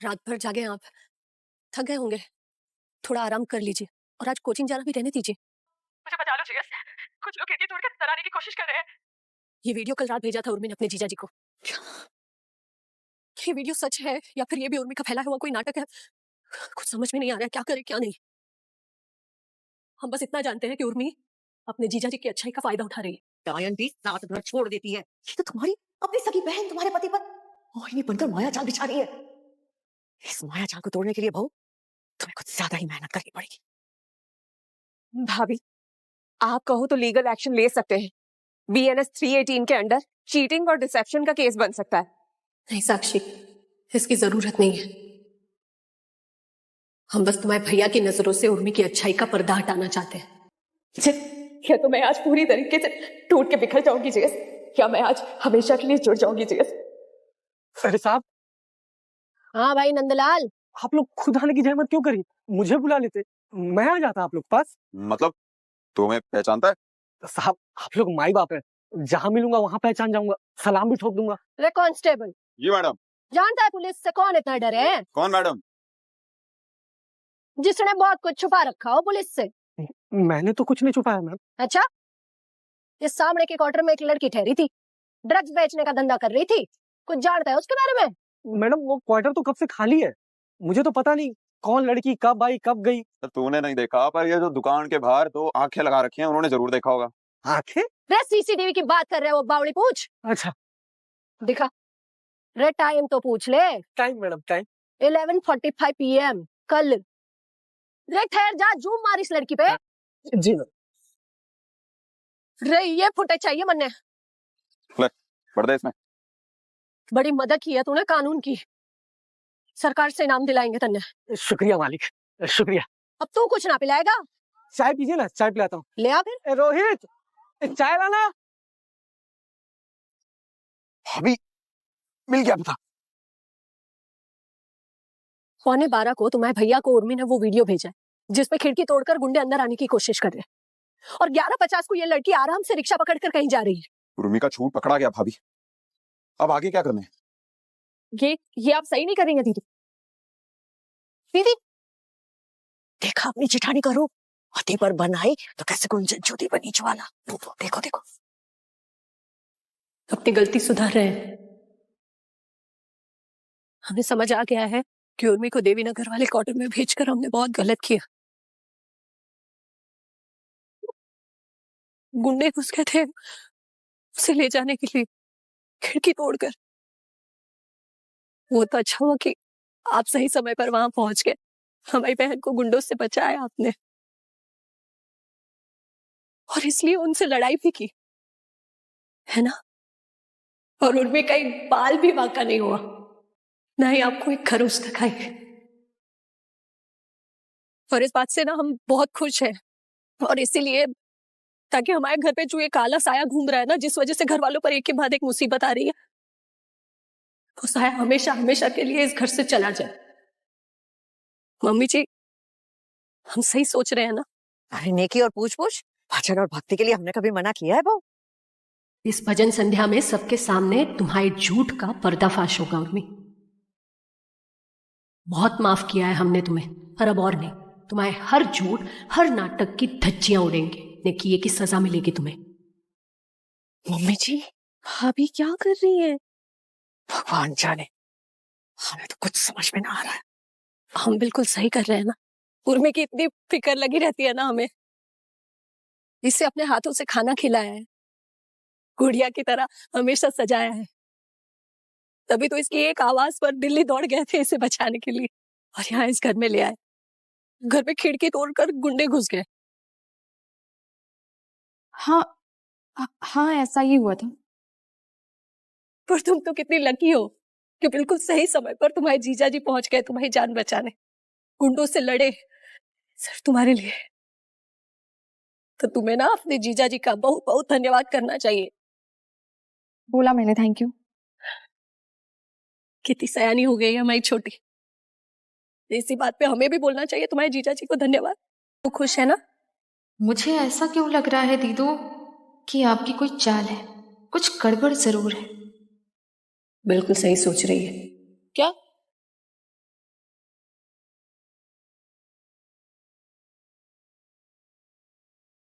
रात भर जागे आप, थक गए होंगे, थोड़ा आराम कर लीजिए और आज कोचिंग जाना भी रहने दीजिए। मुझे बचा लो जीएस, कुछ लोग खिड़की तोड़कर अंदर आने की कोशिश कर रहे हैं। ये वीडियो कल रात भेजा था उर्मी ने अपने जीजा जी को। ये वीडियो सच है या फिर ये भी उर्मी का फैला हुआ कोई नाटक है, कुछ समझ में नहीं आ रहा है क्या करे क्या नहीं। हम बस इतना जानते हैं कि उर्मी अपने जीजा जी की अच्छाई का फायदा उठा रही है। डायन भी रात भर छोड़ देती है। ये तो तुम्हारी अपनी सगी बहन तुम्हारे पति पर मोहिनी बनकर माया जाल बिछा रही है। इस माया जाल को तोड़ने के लिए बहू तुम्हें कुछ ज्यादा ही मेहनत करनी पड़ेगी। भाभी, आप कहो तो लीगल एक्शन ले सकते हैं। BNS 318 के अंडर चीटिंग और डिसेप्शन का केस बन सकता है। नहीं साक्षी, इसकी जरूरत नहीं है। हम बस तुम्हारे भैया की नजरों से उर्मी की अच्छाई का पर्दा हटाना चाहते हैं। क्या तो मैं आज पूरी तरीके से टूट के बिखर जाऊंगी जीएस? क्या मैं आज हमेशा के लिए जुड़ जाऊंगी जीएस? अरे साहब, हाँ भाई नंदलाल, आप लोग खुद आने की जहमत क्यों करी? मुझे बुला लेते, मैं आ जाता आप लोग पास। मतलब तुम्हें पहचानता है? साहब, आप लोग माई बाप है, जहाँ मिलूंगा वहाँ पहचान जाऊंगा, सलाम भी ठोक दूंगा। रे कांस्टेबल, जी मैडम। जानता है पुलिस से कौन इतना डरे है? कौन मैडम? जिसने बहुत कुछ छुपा रखा हो पुलिस से। मैंने तो कुछ नहीं छुपाया मैम। अच्छा, इस सामने के क्वार्टर में एक लड़की ठहरी थी, ड्रग्स बेचने का धंधा कर रही थी, कुछ जानता है उसके बारे में? मैडम वो क्वार्टर तो कब से खाली है, मुझे तो पता नहीं कौन लड़की कब आई कब गई। तो तूने नहीं देखा, पर ये जो दुकान के बाहर तो आंखें लगा रखी हैं, उन्होंने जरूर देखा होगा। आंखें? रे सीसीटीवी की बात कर रहे हो बावड़ी, पूछ। अच्छा दिखा रे, टाइम तो पूछ ले। टाइम मैडम, टाइम 11:45 PM कल। रे ठहर जा, जूम मार इस लड़की पे। जी मैम। रे ये फुटेज चाहिए मन्ने। पढ़ दे इसमें। बड़ी मदद की है तूने कानून की, सरकार से इनाम दिलाएंगे तन्ने। शुक्रिया मालिक, शुक्रिया। अब तू कुछ ना पिलाएगा? चाय पीजिए ना, चाय पिलाता हूँ। ले आ फिर। रोहित, चाय लाना। अभी मिल गया पता। 11:15 को तुम्हारे भैया को उर्मी ने वो वीडियो भेजा है जिसपे खिड़की तोड़कर गुंडे अंदर आने की कोशिश कर रहे हैं, और 11:50 को ये लड़की आराम से रिक्शा पकड़कर कहीं जा रही है। उर्मी का छूट पकड़ा गया भाभी, अब आगे क्या करना है? ये आप सही नहीं करेंगे दीदी। दीदी देखा अपनी चिठानी करो, हाथी पर बनाई तो कैसे गुंजन ज्योति बनी ज्वाला। देखो देखो, अपनी गलती सुधार रहे हैं। हमें समझ आ गया है कि उर्मी को देवी नगर वाले क्वार्टर में भेजकर हमने बहुत गलत किया। गुंडे घुस गए थे उसे ले जाने के लिए खिड़की तोड़कर। वो तो अच्छा हुआ कि आप सही समय पर वहां पहुंच गए, हमारी बहन को गुंडों से बचाया आपने, और इसलिए उनसे लड़ाई भी की है ना। और उर्मी का एक बाल भी बांका नहीं हुआ, ना ही आपको एक खरोच दिखाई। और इस बात से ना हम बहुत खुश हैं, और इसीलिए ताकि हमारे घर पे जो ये काला साया घूम रहा है ना, जिस वजह से घर वालों पर एक के बाद एक मुसीबत आ रही है, वो साया हमेशा हमेशा के लिए इस घर से चला जाए। मम्मी जी, हम सही सोच रहे हैं ना? अरे नेकी और पूछ पूछ, भजन और भक्ति के लिए हमने कभी मना किया है बहू? इस भजन संध्या में सबके सामने तुम्हारे झूठ का पर्दाफाश होगा उर्मी। बहुत माफ किया है हमने तुम्हें, पर अब और नहीं। तुम्हारे हर झूठ, हर नाटक की धज्जियां उड़ेंगी, नेकी की सजा मिलेगी तुम्हें। मम्मी जी, भाभी क्या कर रही हैं? भगवान जाने, हमें तो कुछ समझ में ना आ रहा है। हम बिल्कुल सही कर रहे हैं ना? उर्मी की इतनी फिक्र लगी रहती है ना हमें, इसे अपने हाथों से खाना खिलाया है, गुड़िया की तरह हमेशा सजाया है, तभी तो इसकी एक आवाज पर दिल्ली दौड़ गए थे इसे बचाने के लिए, और यहाँ इस घर में ले आए। घर में खिड़की तोड़कर गुंडे घुस गए। हाँ ऐसा ही हुआ था। पर तुम तो कितनी लकी हो कि बिल्कुल सही समय पर तुम्हारे जीजा जी पहुंच गए तुम्हारी जान बचाने, गुंडों से लड़े सिर्फ तुम्हारे लिए। तो तुम्हें ना अपने जीजा जी का बहुत बहुत धन्यवाद करना चाहिए। बोला मैंने, थैंक यू। कितनी सयानी हो गई है हमारी छोटी, इसी बात पे हमें भी बोलना चाहिए तुम्हारे जीजा जी को धन्यवाद। तो खुश है ना? मुझे ऐसा क्यों लग रहा है दीदू कि आपकी कोई चाल है, कुछ गड़बड़ जरूर है। बिल्कुल सही सोच रही है। क्या